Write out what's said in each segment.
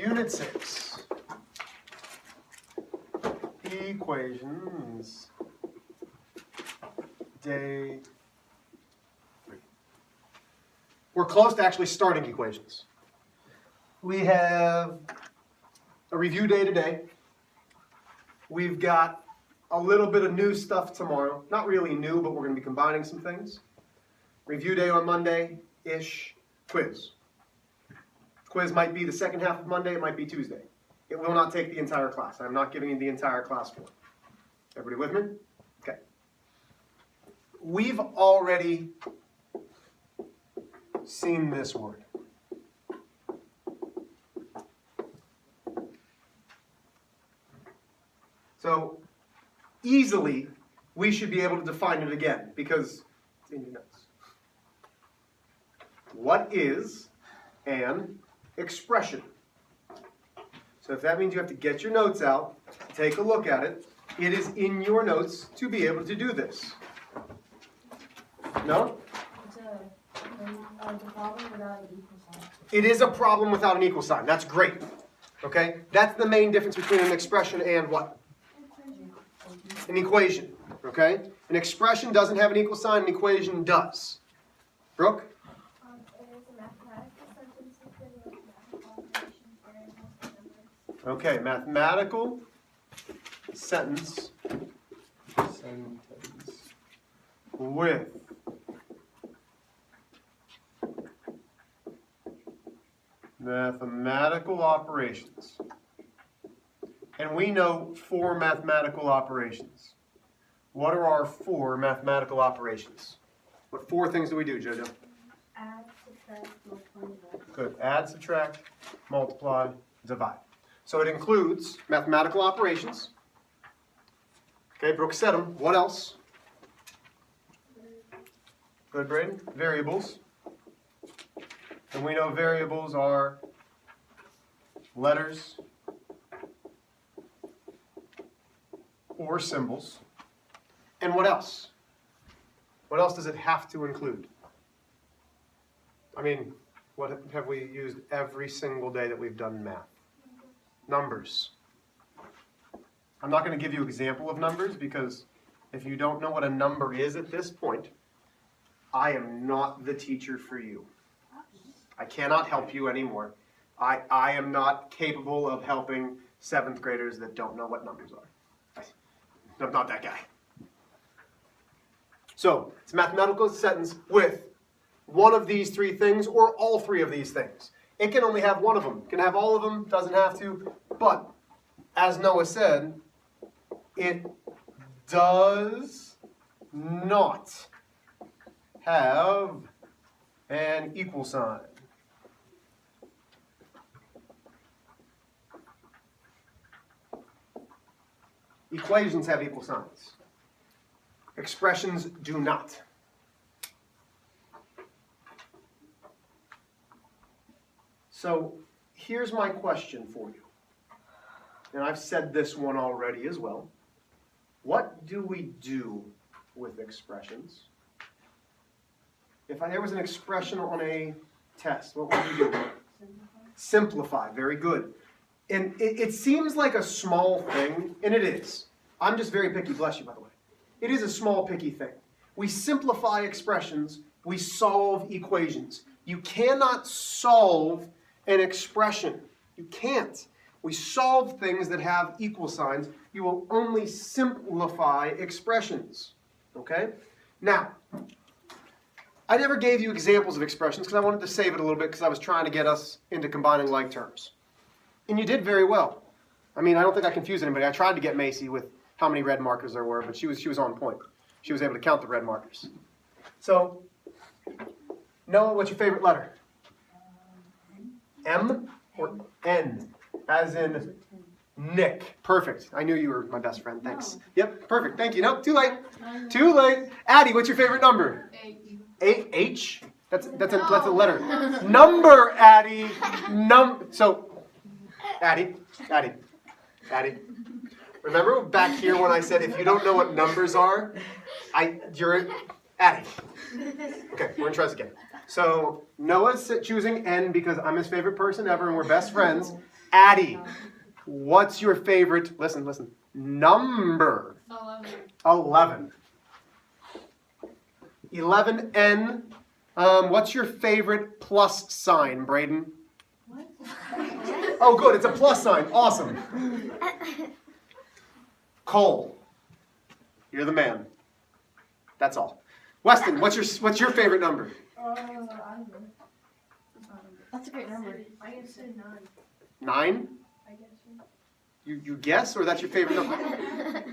Unit 6. Equations. Day 3. We're close to actually starting equations. We have a review day today. We've got a little bit of new stuff tomorrow. Not really new, but we're going to be combining some things. Review day on Monday-ish. Quiz. Quiz might be the second half of Monday. It might be Tuesday. It will not take the entire class. I'm not giving you the entire class for it. Everybody with me? Okay. We've already seen this word. So easily, we should be able to define it again because it's in your notes. What is an expression? So if that means you have to get your notes out, take a look at it, it is in your notes to be able to do this. No? It's a problem without an equal sign. It is a problem without an equal sign. That's great. Okay? That's the main difference between an expression and what? An equation. Okay? An expression doesn't have an equal sign, an equation does. Brooke? It is a mathematical sentence with mathematical operations variables and numbers. Okay, mathematical sentence with mathematical operations. And we know 4 mathematical operations. What are our 4 mathematical operations? What 4 things do we do, JoJo? Add, subtract, multiply, divide. Good. Add, subtract, multiply, divide. So it includes mathematical operations. Okay, Brooke said them. What else? Good, Braden. Variables. And we know variables are letters or symbols. And what else? What else does it have to include? I mean, what have we used every single day that we've done math? Numbers. I'm not going to give you an example of numbers because if you don't know what a number is at this point, I am not the teacher for you. I cannot help you anymore. I am not capable of helping 7th graders that don't know what numbers are. I'm not that guy. So, it's a mathematical sentence with one of these 3 things or all 3 of these things. It can only have one of them. It can have all of them, doesn't have to. But, as Noah said, it does not have an equal sign. Equations have equal signs. Expressions do not. So here's my question for you. And I've said this one already as well. What do we do with expressions? If there was an expression on a test, what would you do? Simplify. Very good. And it seems like a small thing, and it is. I'm just very picky, bless you, by the way. It is a small, picky thing. We simplify expressions. We solve equations. You cannot solve an expression. You can't. We solve things that have equal signs. You will only simplify expressions. Okay? Now, I never gave you examples of expressions because I wanted to save it a little bit because I was trying to get us into combining like terms. And you did very well. I mean, I don't think I confused anybody. I tried to get Macy with how many red markers there were, but she was on point. She was able to count the red markers. So, Noah, what's your favorite letter? M or N? As in Nick. Perfect. I knew you were my best friend. Thanks. Yep, perfect. Thank you. Nope, too late. Too late. Addie, what's your favorite number? 8. H? That's a letter. Number, Addie. So, Addie. Remember back here when I said if you don't know what numbers are, you're Addie. Okay, we're going to try this again. So Noah's choosing N because I'm his favorite person ever and we're best friends. Addie, what's your favorite, listen, number? 11. 11N. What's your favorite plus sign, Braden? Oh, good. It's a plus sign. Awesome. Cole, you're the man. That's all. Weston, what's your favorite number? I don't know. That's a great number. I guess say 9. 9? I guess. You guess, or that's your favorite number?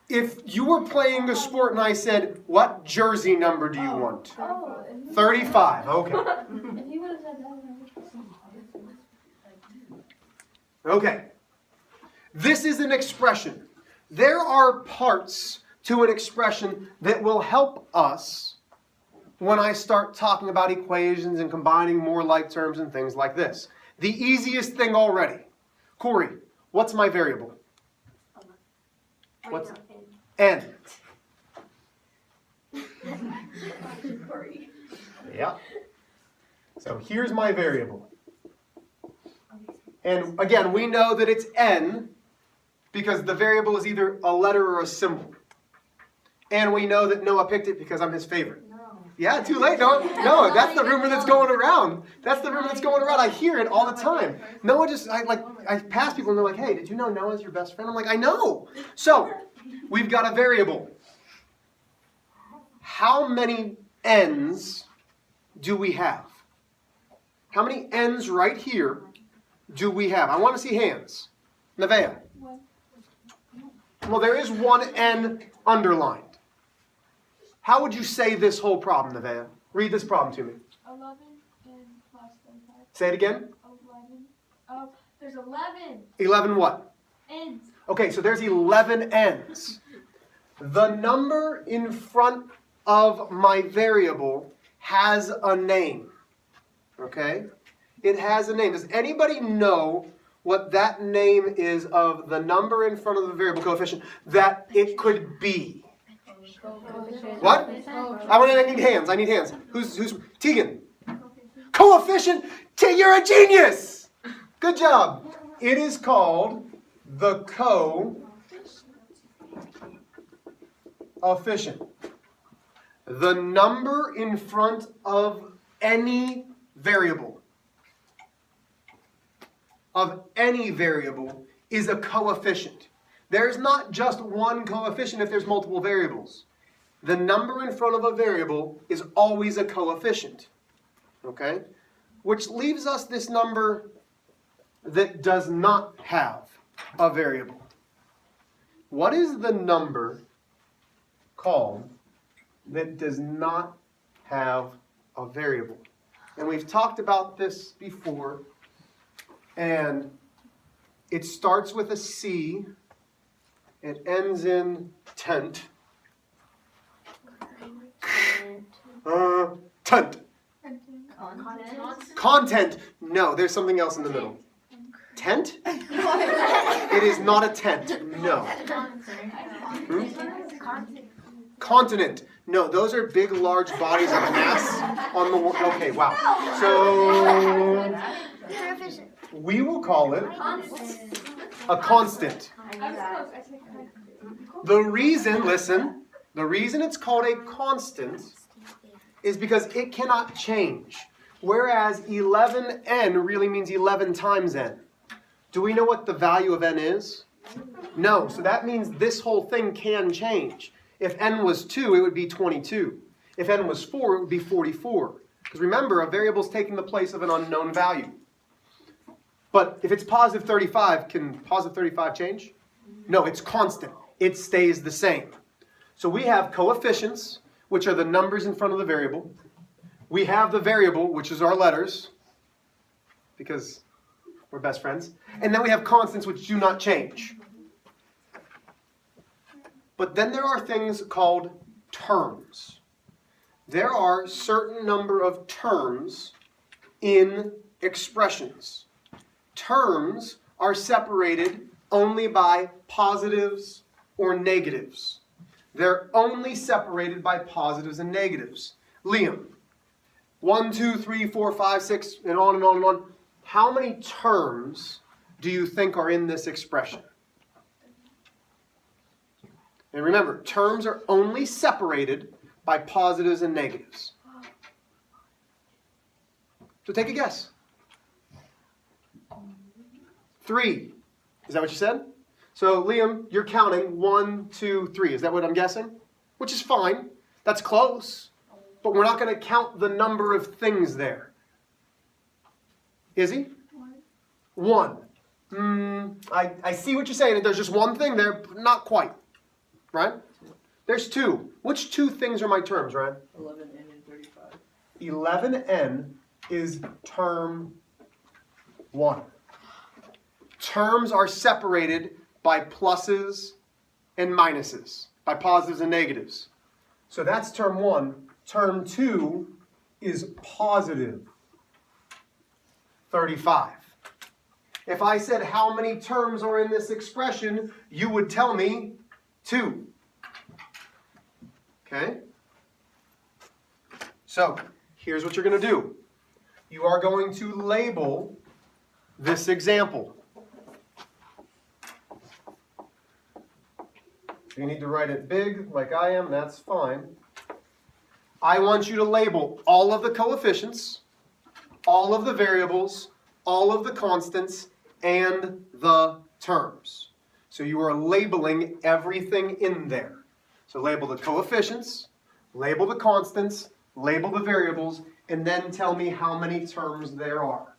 If you were playing a sport and I said, what jersey number do you want? Oh, 35. Okay. if you would have said that, I would have seen Okay. This is an expression. There are parts to an expression that will help us when I start talking about equations and combining more like terms and things like this. The easiest thing already. Corey, what's my variable? What's N? Yeah. So here's my variable. And again, we know that it's N because the variable is either a letter or a symbol. And we know that Noah picked it because I'm his favorite. Yeah, too late. No, that's the rumor that's going around. That's the rumor that's going around. I hear it all the time. Noah I pass people and they're like, hey, did you know Noah's your best friend? I'm like, I know. So, we've got a variable. How many N's do we have? How many N's right here do we have? I want to see hands. Nevaeh. Well, there is one N underlined. How would you say this whole problem, Nevaeh? Read this problem to me. 11 and plus 35. Say it again. 11. Oh, there's 11 11 what? ends. Okay, so there's 11 N's. The number in front of my variable has a name. Okay? It has a name. Does anybody know what that name is of the number in front of the variable coefficient that it could be? What? I need hands. I need hands. Who's Tegan? Coefficient. You're a genius. Good job. It is called the coefficient. The number in front of any variable. Is a coefficient. There's not just one coefficient if there's multiple variables. The number in front of a variable is always a coefficient. Okay? Which leaves us this number that does not have a variable. What is the number called that does not have a variable? And we've talked about this before. And it starts with a C. It ends in tent. Tent. Content. No, there's something else in the middle. Tent? It is not a tent. No. Continent. No, those are big, large bodies of mass on the wall. Okay, wow. So we will call it a constant. The reason it's called a constant is because it cannot change. Whereas 11n really means 11 times n. Do we know what the value of n is? No, so that means this whole thing can change. If n was 2, it would be 22. If n was 4, it would be 44. Because remember, a variable is taking the place of an unknown value. But if it's positive 35, can positive 35 change? No, it's constant. It stays the same. So we have coefficients, which are the numbers in front of the variable. We have the variable, which is our letters, because we're best friends. And then we have constants, which do not change. But then there are things called terms. There are a certain number of terms in expressions. Terms are separated only by positives or negatives. They're only separated by positives and negatives. Liam, 1, 2, 3, 4, 5, 6, and on and on and on. How many terms do you think are in this expression? And remember, terms are only separated by positives and negatives. So take a guess. 3. Is that what you said? So Liam, you're counting 1, 2, 3. Is that what I'm guessing? Which is fine. That's close. But we're not going to count the number of things there. Izzy? 1. I see what you're saying. There's just one thing there, but not quite. Right? There's 2. Which 2 things are my terms, Ryan? 11N and 35. 11N is term 1. Terms are separated by pluses and minuses, by positives and negatives. So that's term 1. Term 2 is positive 35. If I said how many terms are in this expression, you would tell me 2. Okay? So, here's what you're going to do. You are going to label this example. If you need to write it big, like I am, that's fine. I want you to label all of the coefficients, all of the variables, all of the constants, and the terms. So you are labeling everything in there. So label the coefficients, label the constants, label the variables, and then tell me how many terms there are.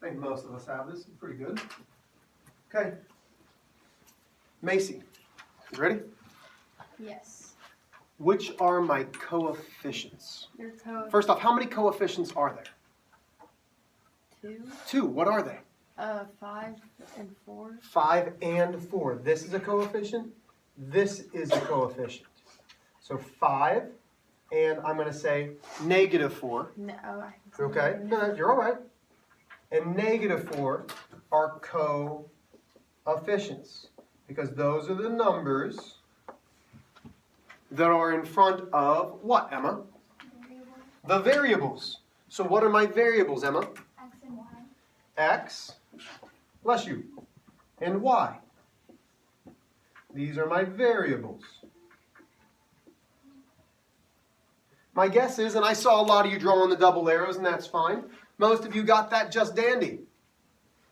I think most of us have this. Pretty good. Okay. Macy, you ready? Yes. Which are my coefficients? Your First off, how many coefficients are there? 2. 2. What are they? 5 and 4. 5 and 4. This is a coefficient. This is a coefficient. So 5, and I'm going to say -4. No. Okay? No, you're all right. And -4 are coefficients, because those are the numbers that are in front of what, Emma? Variable, The variables. So what are my variables, Emma? X and Y. X, bless you, and Y. These are my variables. My guess is, and I saw a lot of you drawing the double arrows, and that's fine. Most of you got that just dandy.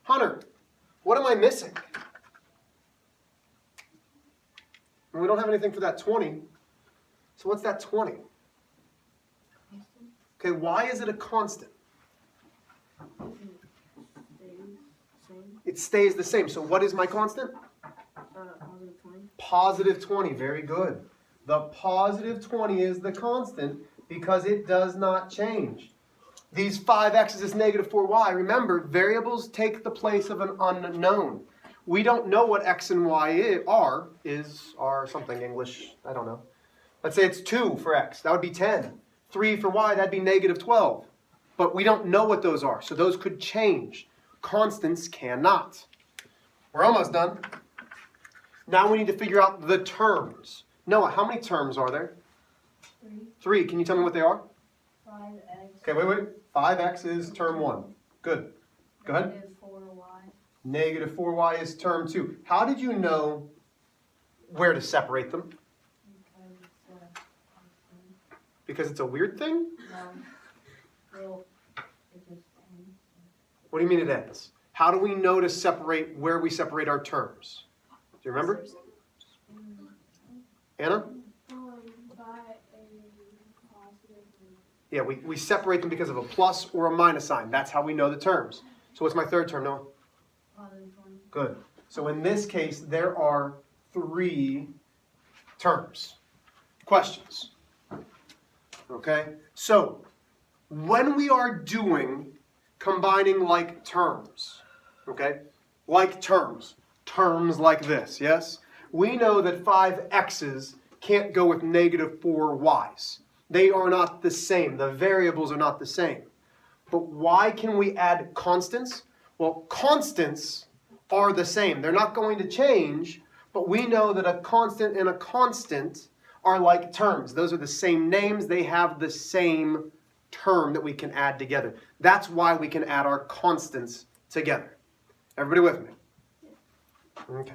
Hunter, what am I missing? We don't have anything for that 20. So what's that 20? Okay, why is it a constant? It stays the same. So what is my constant? Positive 20. Positive 20. Very good. The positive 20 is the constant because it does not change. These 5x's is negative 4y. Remember, variables take the place of an unknown. We don't know what x and y are something English, I don't know. Let's say it's 2 for x, that would be 10. 3 for y, that'd be negative 12. But we don't know what those are, so those could change. Constants cannot. We're almost done. Now we need to figure out the terms. Noah, how many terms are there? 3, 3. Can you tell me what they are? 5x. Okay, wait. 5x is term 1. Good. Go ahead. Negative 4y. Negative 4y is term 2. How did you know where to separate them? Because it's a Because it's a weird thing? well, it just ends. What do you mean it ends? How do we know to separate where we separate our terms? Do you remember? Anna? By a positive. Yeah, we separate them because of a plus or a minus sign. That's how we know the terms. So what's my third term, Noah? Positive 1. Good. So in this case, there are 3 terms. Questions? Okay? So, when we are doing combining like terms, okay? Like terms like this, yes? We know that 5x's can't go with negative 4y's. They are not the same. The variables are not the same. But why can we add constants? Well, constants are the same. They're not going to change, but we know that a constant and a constant are like terms. Those are the same names. They have the same term that we can add together. That's why we can add our constants together. Everybody with me? Okay.